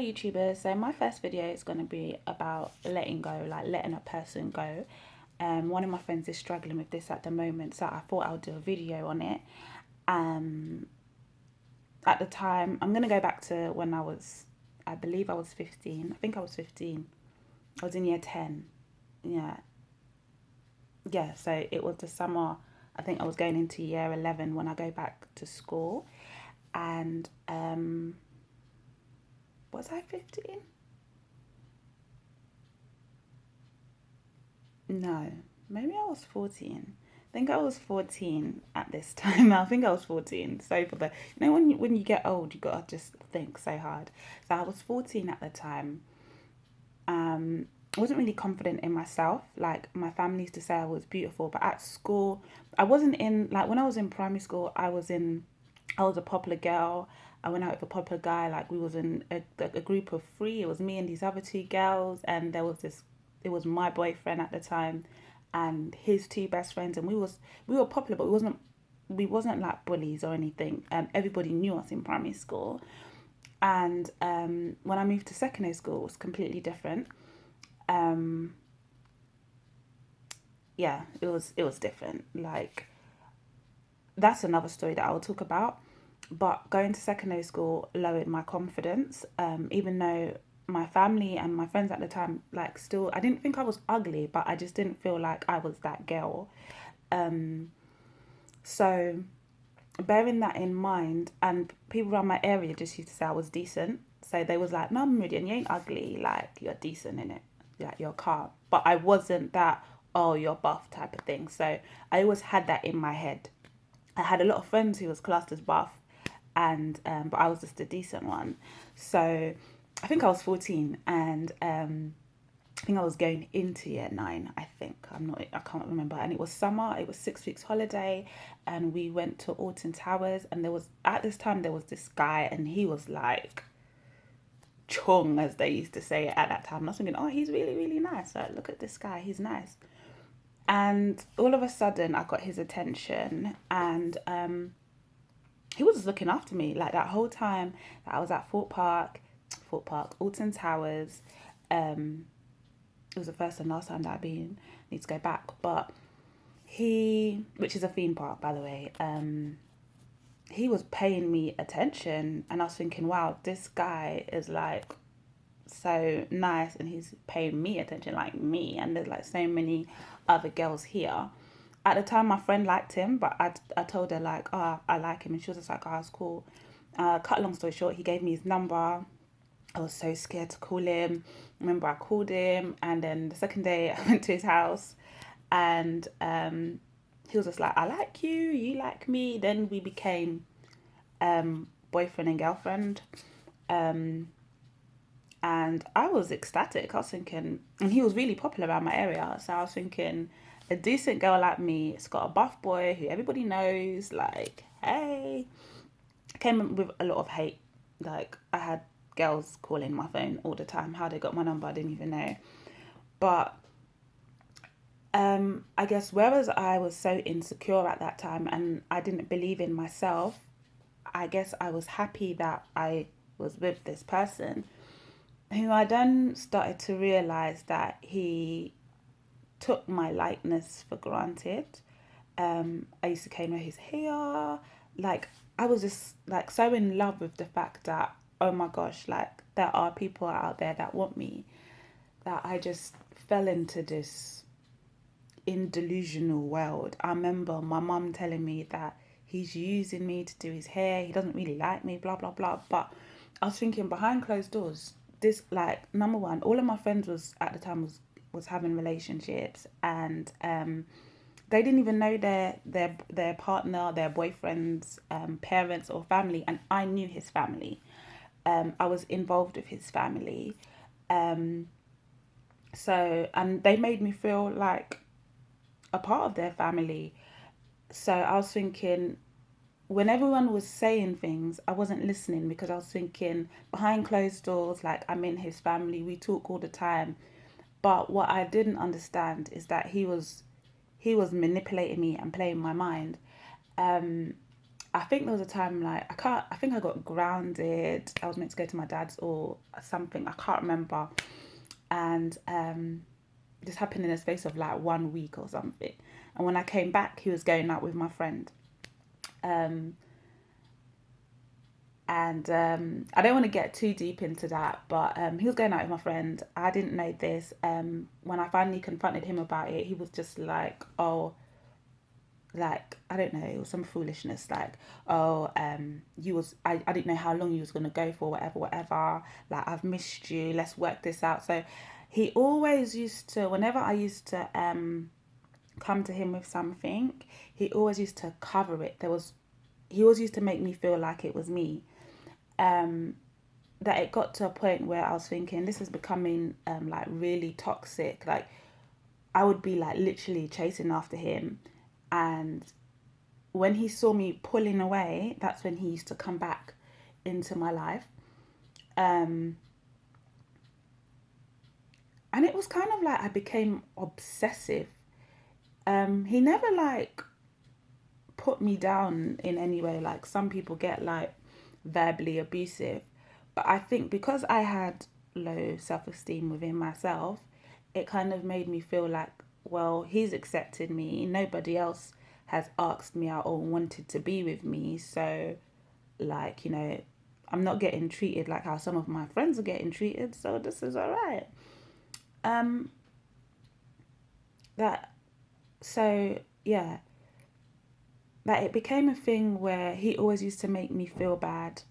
Hi YouTubers. So my first video is going to be about letting go, like letting a person go. One of my friends is struggling with this at the moment, so I thought I would do a video on it. Um, at the time, I'm going to go back to when I believe I was 15. I think I was 15. I was in year 10. Yeah. Yeah, so it was the summer. I think I was going into year 11 when I go back to school. And was I 15? No, maybe I was 14. I think I was 14 at this time. I think I was 14. So for the when you get old, you gotta just think so hard. So I was 14 at the time. I wasn't really confident in myself. Like my family used to say I was beautiful, but at school, I wasn't in like when I was in primary school. I was a popular girl. I went out with a popular guy. Like we was in a group of three. It was me and these other two girls, and there was this. It was my boyfriend at the time, and his two best friends, and we were popular, but we wasn't like bullies or anything. Everybody knew us in primary school, and when I moved to secondary school, it was completely different. Um, yeah, it was different. Like that's another story that I will talk about. But going to secondary school lowered my confidence. Even though my family and my friends at the time, like, still, I didn't think I was ugly, but I just didn't feel like I was that girl. Um, so bearing that in mind, and people around my area just used to say I was decent. So they was like, "No, Meridian, you ain't ugly. Like, you're decent in it. Like, you're calm." But I wasn't that. Oh, you're buff type of thing. So I always had that in my head. I had a lot of friends who was classed as buff, and but I was just a decent one. So I think I was 14, and I think I was going into year 9. I can't remember. And it was summer. It was 6 weeks holiday, and we went to Alton Towers. And there was at this time there was this guy, and he was like chung, as they used to say at that time. And I was thinking, oh, he's really really nice. Like, look at this guy, he's nice. And all of a sudden, I got his attention, and he was just looking after me like that whole time that I was at Fort Park, Alton Towers. Um, it was the first and last time that I've been. Need to go back, but which is a theme park, by the way. He was paying me attention, and I was thinking, wow, this guy is like so nice, and he's paying me attention, like me. And there's like so many other girls here. At the time, my friend liked him, but I told her like, oh, I like him, and she was just like, oh, it's cool. Cut a long story short, he gave me his number. I was so scared to call him. Remember, I called him, and then the second day I went to his house, and he was just like, I like you, you like me. Then we became boyfriend and girlfriend. Um, and I was ecstatic. I was thinking, and he was really popular around my area, so I was thinking, a decent girl like me, it's got a buff boy who everybody knows, like, hey. Came with a lot of hate. Like, I had girls calling my phone all the time. How they got my number, I didn't even know. But I guess whereas I was so insecure at that time and I didn't believe in myself, I guess I was happy that I was with this person who I then started to realize that he took my likeness for granted. I used to comb his hair. Like, I was just like so in love with the fact that, oh my gosh, like there are people out there that want me, that I just fell into this in delusional world. I remember my mum telling me that he's using me to do his hair. He doesn't really like me, blah blah blah. But I was thinking, behind closed doors, this, like, number one, all of my friends was at the time was having relationships, and they didn't even know their partner, their boyfriend's parents or family, and I knew his family. I was involved with his family. Um, and they made me feel like a part of their family. So I was thinking, when everyone was saying things, I wasn't listening because I was thinking, behind closed doors, like, I'm in his family, we talk all the time. But what I didn't understand is that he was manipulating me and playing my mind. Um, I think there was a time like I can't. I think I got grounded. I was meant to go to my dad's or something. I can't remember, and this happened in a space of like 1 week or something. And when I came back, he was going out with my friend. Um, and I don't want to get too deep into that, but he was going out with my friend. I didn't know this. When I finally confronted him about it, he was just like, "Oh, like I don't know, it was some foolishness. Like, oh, you was I didn't know how long you was gonna go for, whatever. Like, I've missed you. Let's work this out." So, he always used to. Whenever I used to come to him with something, he always used to cover it. He always used to make me feel like it was me. Um, that it got to a point where I was thinking this is becoming like really toxic. Like I would be like literally chasing after him, and when he saw me pulling away, that's when he used to come back into my life. Um, and it was kind of like I became obsessive. He never like put me down in any way. Like some people get like verbally abusive. But I think because I had low self esteem within myself, it kind of made me feel like, well, he's accepted me. Nobody else has asked me out or wanted to be with me. So, like, I'm not getting treated like how some of my friends are getting treated. So this is all right. Um, that, so yeah, that it became a thing where he always used to make me feel bad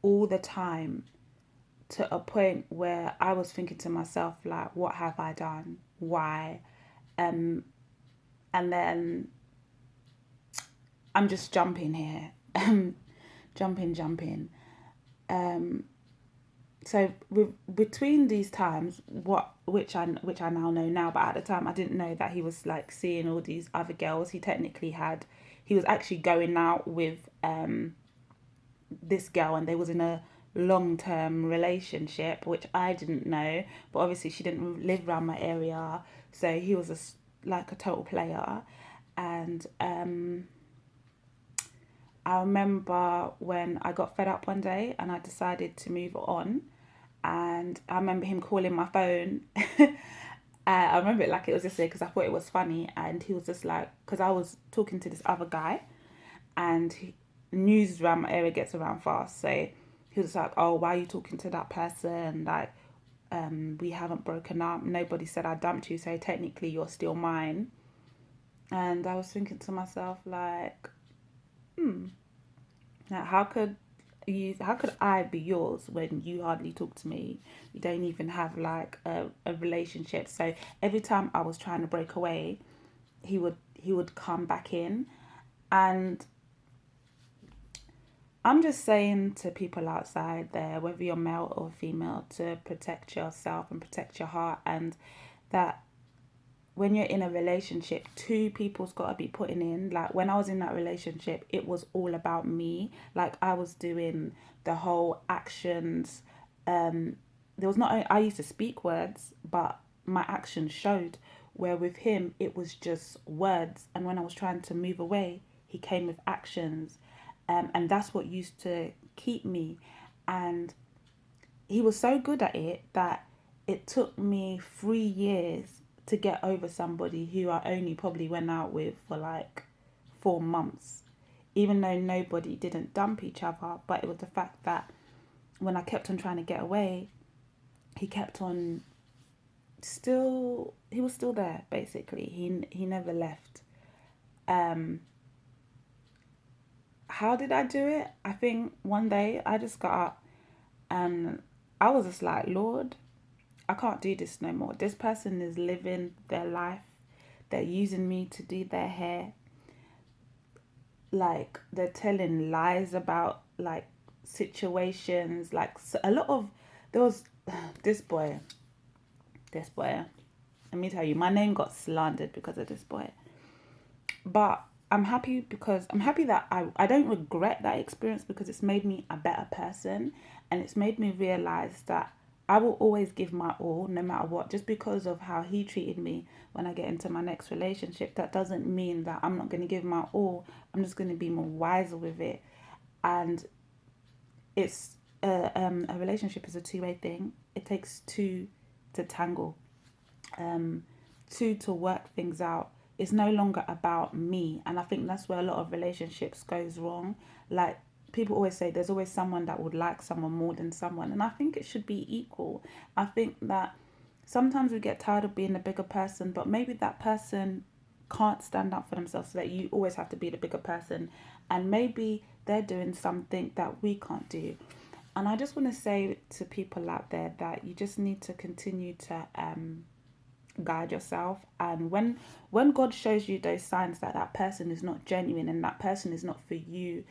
all the time to a point where I was thinking to myself, like, what have I done? Why? Um, and then I'm just jumping here, jumping. Um, so between these times, which I now know now, but at the time I didn't know that he was like seeing all these other girls. He was actually going out with this girl, and they was in a long term relationship, which I didn't know. But obviously, she didn't live around my area, so he was like a total player. And I remember when I got fed up one day and I decided to move on. And I remember him calling my phone. I remember it like it was yesterday because I thought it was funny. And he was just like, because I was talking to this other guy, and news around my area gets around fast. So he was like, "Oh, why are you talking to that person? Like, we haven't broken up. Nobody said I dumped you, so technically you're still mine." And I was thinking to myself, like, like, how could I be yours when you hardly talk to me? You don't even have like a relationship. So every time I was trying to break away, he would come back in. And I'm just saying to people outside there, whether you're male or female, to protect yourself and protect your heart, and that when you're in a relationship, two people's got to be putting in. Like when I was in that relationship, it was all about me. Like I was doing the whole actions. There was not, I used to speak words, but my actions showed. Where with him, it was just words. And when I was trying to move away, he came with actions. And that's what used to keep me. And he was so good at it that it took me 3 years to get over somebody who I only probably went out with for like 4 months, even though nobody didn't dump each other. But it was the fact that when I kept on trying to get away, he kept on he was still there basically. He never left. Um, how did I do it? I think one day I just got up and I was just like, Lord, I can't do this no more. This person is living their life. They're using me to do their hair. Like they're telling lies about like situations. Like a lot of there was this boy. This boy. Let me tell you, my name got slandered because of this boy. But I'm happy that I don't regret that experience because it's made me a better person, and it's made me realize that I will always give my all no matter what. Just because of how he treated me when I get into my next relationship, that doesn't mean that I'm not going to give my all. I'm just going to be more wiser with it. And it's a relationship is a two-way thing. It takes two to tangle, um, two to work things out. It's no longer about me, and I think that's where a lot of relationships goes wrong. Like, people always say there's always someone that would like someone more than someone, and I think it should be equal. I think that sometimes we get tired of being the bigger person, but maybe that person can't stand up for themselves, so that you always have to be the bigger person, and maybe they're doing something that we can't do. And I just want to say to people out there that you just need to continue to guide yourself. And when God shows you those signs that that person is not genuine and that person is not for you,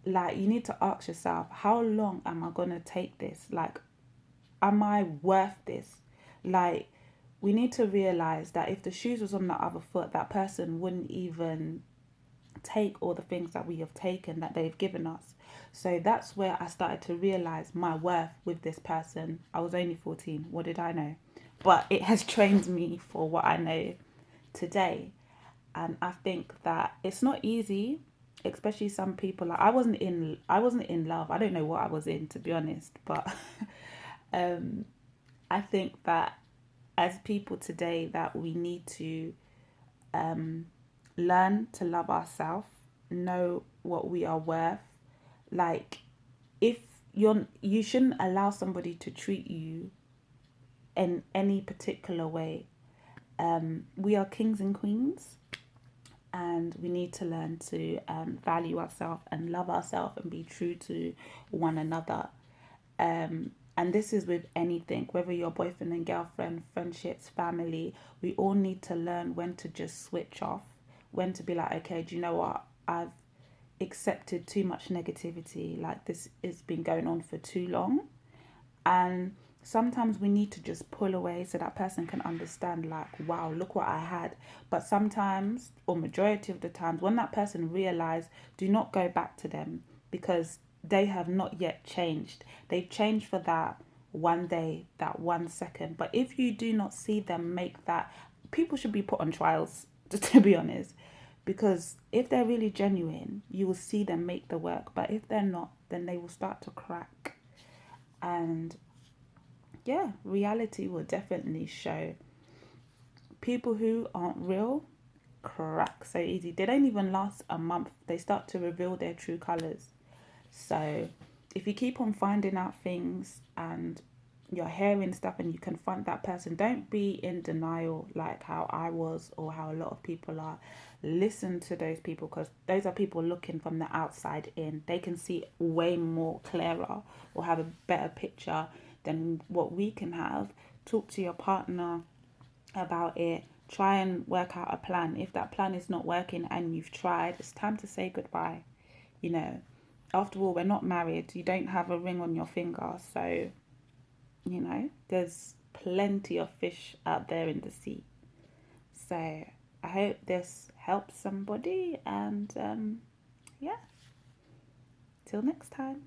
like, you need to ask yourself, how long am I going to take this? Like, am I worth this? Like, we need to realize that if the shoes was on the other foot, that person wouldn't even take all the things that we have taken, that they've given us. So that's where I started to realize my worth with this person. I was only 14. What did I know? But it has trained me for what I know today. And I think that it's not easy, especially some people. Like, I wasn't in love. I don't know what I was in, to be honest. But um I think that as people today, that we need to um learn to love ourselves, know what we are worth. Like, if you shouldn't allow somebody to treat you in any particular way. We are kings and queens, and we need to learn to value ourselves and love ourselves and be true to one another. And this is with anything, whether you're boyfriend and girlfriend, friendships, family. We all need to learn when to just switch off, when to be like, okay, do you know what? I've accepted too much negativity. Like, this has been going on for too long. And sometimes we need to just pull away so that person can understand, like, wow, look what I had. But sometimes, or majority of the times, when that person realize, do not go back to them, because they have not yet changed. They've changed for that one day, that 1 second. But if you do not see them make that, people should be put on trials, to be honest. Because if they're really genuine, you will see them make the work. But if they're not, then they will start to crack. And yeah, reality will definitely show. People who aren't real crack so easy. They don't even last a month. They start to reveal their true colors. So if you keep on finding out things and you're hearing stuff and you confront that person, don't be in denial like how I was or how a lot of people are. Listen to those people, because those are people looking from the outside in. They can see way more clearer or have a better picture than what we can have. Talk to your partner about it. Try and work out a plan. If that plan is not working and you've tried, it's time to say goodbye. You know, after all, we're not married. You don't have a ring on your finger. So, there's plenty of fish out there in the sea. So, I hope this helps somebody. And yeah, till next time.